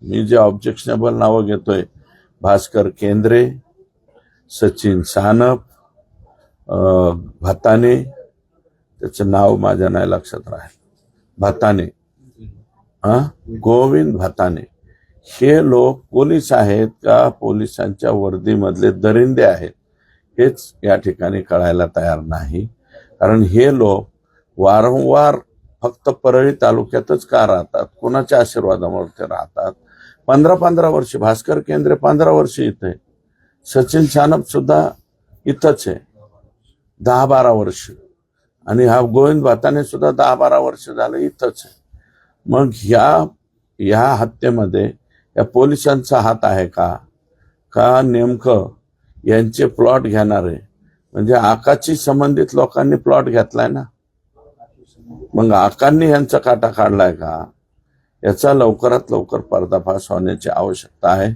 मी जे ऑब्जेक्शनेबल नावं घेतोय, भास्कर केंद्रे, सचिन सानप, भाताने, त्याचं नाव माझ्या नाही लक्षात राहील, भाताने, गोविंद भाताने, हे लोक पोलीस आहेत का पोलिसांच्या वर्दीमधले दरिंदे आहेत हेच या ठिकाणी कळायला तयार नाही. कारण हे लोक वारंवार फक्त परळी तालुक्यातच का राहतात, कोणाच्या आशीर्वादामुळे ते राहतात. 15-15 वर्ष भास्कर केंद्रे 15 वर्ष इथे, सचिन सानप सुद्धा इथंच आहे 10-12 वर्ष, आणि हा गोविंद भाताने सुद्धा 10-12 वर्ष झालं इथंच आहे. मग ह्या हत्येमध्ये या पोलिसांचा हात आहे का नेमकं यांचे प्लॉट घेणारे म्हणजे आकाशी संबंधित लोकांनी प्लॉट घेतलाय ना, मग आकांनी यांचा काटा काढलाय का? याचा लवकरात लवकर पर्दाफाश होण्याची आवश्यकता आहे.